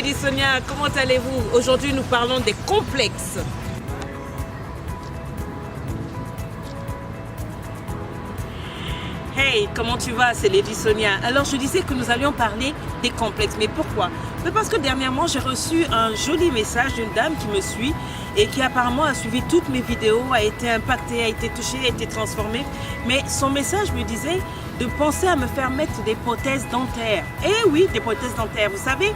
Lady Sonia, comment allez-vous? Aujourd'hui, nous parlons des complexes. Hey, comment tu vas? C'est Lady Sonia. Alors, je disais que nous allions parler des complexes. Mais pourquoi? Mais parce que dernièrement, j'ai reçu un joli message d'une dame qui me suit et qui apparemment a suivi toutes mes vidéos, a été impactée, a été touchée, a été transformée. Mais son message me disait de penser à me faire mettre des prothèses dentaires. Eh oui, des prothèses dentaires, vous savez,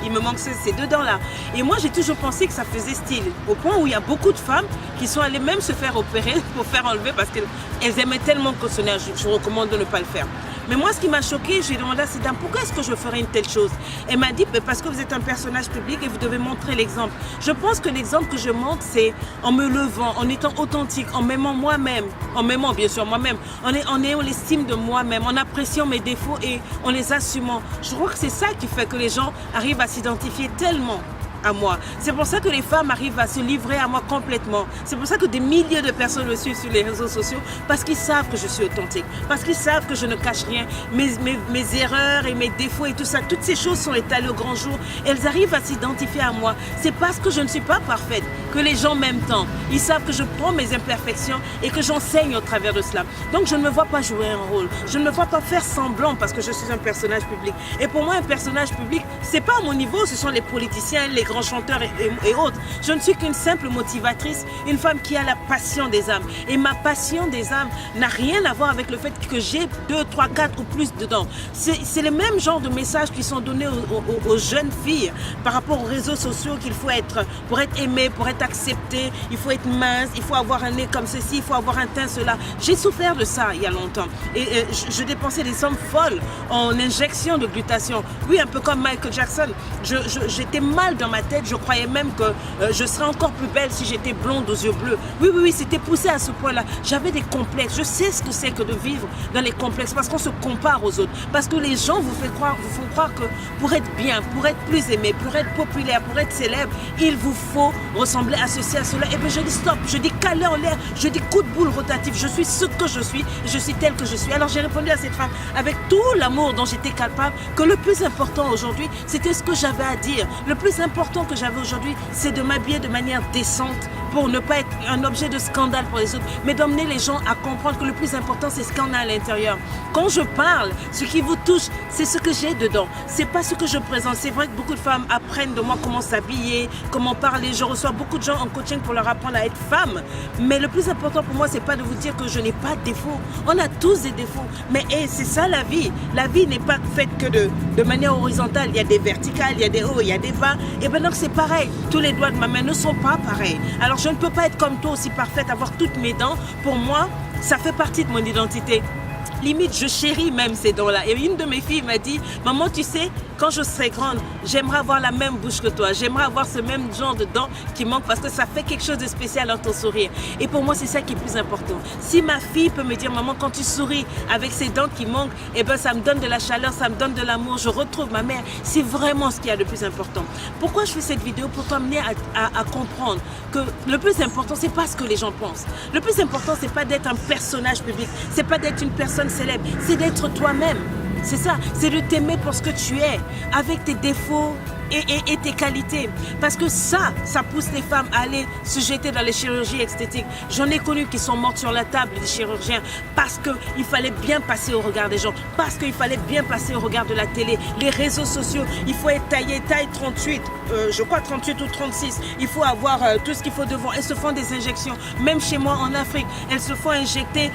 il me manque ces deux dents-là. Et moi, j'ai toujours pensé que ça faisait style. Au point où il y a beaucoup de femmes qui sont allées même se faire opérer pour faire enlever parce qu'elles aimaient tellement le cautionnaire. Je recommande de ne pas le faire. Mais moi, ce qui m'a choquée, j'ai demandé à cette dame, pourquoi est-ce que je ferais une telle chose? Elle m'a dit, parce que vous êtes un personnage public et vous devez montrer l'exemple. Je pense que l'exemple que je montre, c'est en me levant, en étant authentique, en m'aimant moi-même, en m'aimant bien sûr moi-même, en ayant l'estime de moi-même, en appréciant mes défauts et en les assumant. Je crois que c'est ça qui fait que les gens arrivent à s'identifier tellement à moi. C'est pour ça que les femmes arrivent à se livrer à moi complètement. C'est pour ça que des milliers de personnes me suivent sur les réseaux sociaux parce qu'ils savent que je suis authentique, parce qu'ils savent que je ne cache rien, mes erreurs et mes défauts et tout ça, toutes ces choses sont étalées au grand jour. Elles arrivent à s'identifier à moi. C'est parce que je ne suis pas parfaite que les gens m'aiment tant. Ils savent que je prends mes imperfections et que j'enseigne au travers de cela. Donc je ne me vois pas jouer un rôle. Je ne me vois pas faire semblant parce que je suis un personnage public. Et pour moi, un personnage public, c'est pas à mon niveau, ce sont les politiciens, les grands chanteurs et autres. Je ne suis qu'une simple motivatrice, une femme qui a la passion des âmes. Et ma passion des âmes n'a rien à voir avec le fait que j'ai 2, 3, 4 ou plus dedans. C'est le même genre de messages qui sont donnés aux jeunes filles par rapport aux réseaux sociaux qu'il faut être, pour être aimé, pour être accepté, il faut être mince, il faut avoir un nez comme ceci, il faut avoir un teint cela. J'ai souffert de ça il y a longtemps. Et je dépensais des sommes folles en injection de glutation. Oui, un peu comme Michael Jackson. J'étais mal dans ma tête, je croyais même que je serais encore plus belle si j'étais blonde aux yeux bleus. Oui, c'était poussé à ce point-là. J'avais des complexes. Je sais ce que c'est que de vivre dans les complexes parce qu'on se compare aux autres. Parce que les gens vous font croire que pour être bien, pour être plus aimé, pour être populaire, pour être célèbre, il vous faut ressembler à ceci, à cela. Et bien je dis stop, je dis calé en l'air, je dis coup de boule rotatif. Je suis ce que je suis et je suis tel que je suis. Alors j'ai répondu à cette femme avec tout l'amour dont j'étais capable que le plus important aujourd'hui, c'était ce que j'avais à dire. Le plus important que j'avais aujourd'hui, c'est de m'habiller de manière décente pour ne pas être un objet de scandale pour les autres, mais d'emmener les gens à comprendre que le plus important, c'est ce qu'on a à l'intérieur. Quand je parle, ce qui vous touche, c'est ce que j'ai dedans. C'est pas ce que je présente. C'est vrai que beaucoup de femmes apprennent de moi comment s'habiller, comment parler. Je reçois beaucoup de gens en coaching pour leur apprendre à être femme. Mais le plus important pour moi, c'est pas de vous dire que je n'ai pas de défauts. On a tous des défauts. Mais c'est ça la vie. La vie n'est pas faite que de manière horizontale. Il y a des verticales, il y a des hauts, il y a des bas. Et ben donc c'est pareil. Tous les doigts de ma main ne sont pas pareils. Alors je ne peux pas être comme toi aussi parfaite, avoir toutes mes dents. Pour moi, ça fait partie de mon identité. Limite, je chéris même ces dents-là. Et une de mes filles m'a dit, maman, tu sais, quand je serai grande, j'aimerais avoir la même bouche que toi. J'aimerais avoir ce même genre de dents qui manque parce que ça fait quelque chose de spécial dans ton sourire. Et pour moi, c'est ça qui est plus important. Si ma fille peut me dire, maman, quand tu souris avec ces dents qui manquent, eh ben, ça me donne de la chaleur, ça me donne de l'amour. Je retrouve ma mère. C'est vraiment ce qu'il y a de plus important. Pourquoi je fais cette vidéo? Pour t'amener à comprendre que le plus important, c'est pas ce que les gens pensent. Le plus important, c'est pas d'être un personnage public. C'est pas d'être une personne célèbre. C'est d'être toi-même. C'est ça, c'est de t'aimer pour ce que tu es, avec tes défauts et tes qualités. Parce que ça pousse les femmes à aller se jeter dans les chirurgies esthétiques. J'en ai connu qui sont mortes sur la table des chirurgiens parce qu'il fallait bien passer au regard des gens, parce qu'il fallait bien passer au regard de la télé, les réseaux sociaux. Il faut être taillé taille 38, je crois 38 ou 36. Il faut avoir tout ce qu'il faut devant. Elles se font des injections. Même chez moi en Afrique, elles se font injecter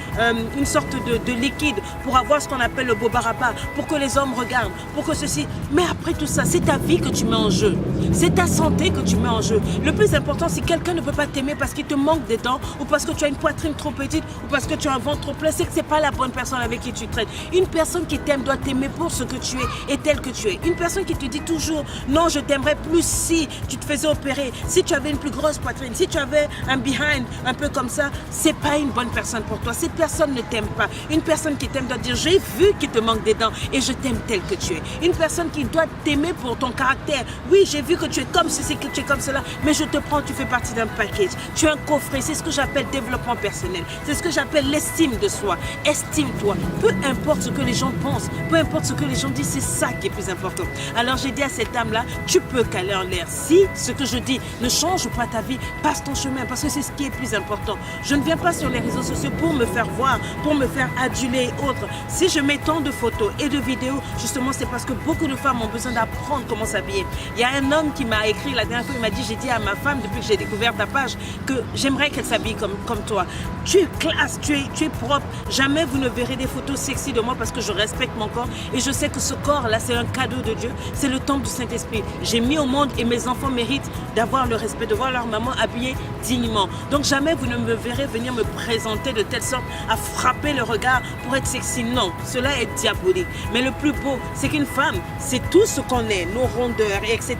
une sorte de liquide pour avoir ce qu'on appelle le bobarapa, pour que les hommes regardent, pour que ceci. Mais après tout ça, c'est ta vie que tu mets en jeu. C'est ta santé que tu mets en jeu. Le plus important, si quelqu'un ne peut pas t'aimer parce qu'il te manque des dents ou parce que tu as une poitrine trop petite ou parce que tu as un ventre trop plein, c'est que c'est pas la bonne personne avec qui tu traites. Une personne qui t'aime doit t'aimer pour ce que tu es et tel que tu es. Une personne qui te dit toujours non, je t'aimerais plus si tu te faisais opérer, si tu avais une plus grosse poitrine, si tu avais un behind un peu comme ça, c'est pas une bonne personne pour toi. Cette personne ne t'aime pas. Une personne qui t'aime doit dire j'ai vu qu'il te manque des dents et je t'aime tel que tu es. Une personne qui doit t'aimer pour ton caractère caractère. Oui, j'ai vu que tu es comme ceci, que tu es comme cela, mais je te prends, tu fais partie d'un package. Tu es un coffret, c'est ce que j'appelle développement personnel. C'est ce que j'appelle l'estime de soi. Estime-toi. Peu importe ce que les gens pensent, peu importe ce que les gens disent, c'est ça qui est plus important. Alors j'ai dit à cette dame-là, tu peux caler en l'air. Si ce que je dis ne change pas ta vie, passe ton chemin, parce que c'est ce qui est plus important. Je ne viens pas sur les réseaux sociaux pour me faire voir, pour me faire aduler et autres. Si je mets tant de photos et de vidéos, justement, c'est parce que beaucoup de femmes ont besoin d'apprendre comment s'habiller. Il y a un homme qui m'a écrit la dernière fois, il m'a dit, j'ai dit à ma femme, depuis que j'ai découvert ta page, que j'aimerais qu'elle s'habille comme toi. Tu es classe, tu es propre. Jamais vous ne verrez des photos sexy de moi parce que je respecte mon corps et je sais que ce corps-là, c'est un cadeau de Dieu. C'est le temple du Saint-Esprit. J'ai mis au monde et mes enfants méritent d'avoir le respect, de voir leur maman habillée dignement. Donc jamais vous ne me verrez venir me présenter de telle sorte à frapper le regard pour être sexy. Non, cela est diabolique. Mais le plus beau, c'est qu'une femme, c'est tout ce qu'on est, nos rondeurs, etc.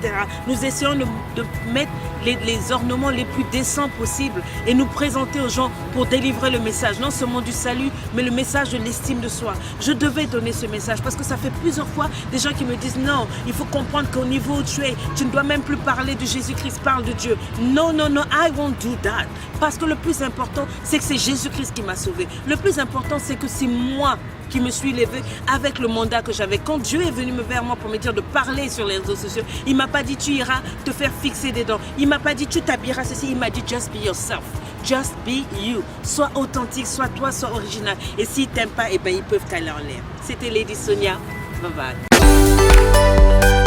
Nous essayons de mettre les ornements les plus décents possibles et nous présenter aux gens pour délivrer le message, non seulement du salut, mais le message de l'estime de soi. Je devais donner ce message parce que ça fait plusieurs fois des gens qui me disent non, il faut comprendre qu'au niveau où tu es, tu ne dois même plus parler de Jésus-Christ, parle de Dieu. Non, non, non, I won't do that. Parce que le plus important, c'est que c'est Jésus-Christ qui m'a sauvé. Le plus important, c'est que c'est moi qui me suis levée avec le mandat que j'avais. Quand Dieu est venu me vers moi pour me dire de parler sur les réseaux sociaux, il ne m'a pas dit tu iras te faire fixer des dents. Il ne m'a pas dit tu t'habilleras ceci. Il m'a dit just be yourself. Just be you. Sois authentique, sois toi, sois original. Et s'ils ne t'aiment pas, eh ben, ils peuvent t'aller en l'air. C'était Lady Sonia. Bye bye.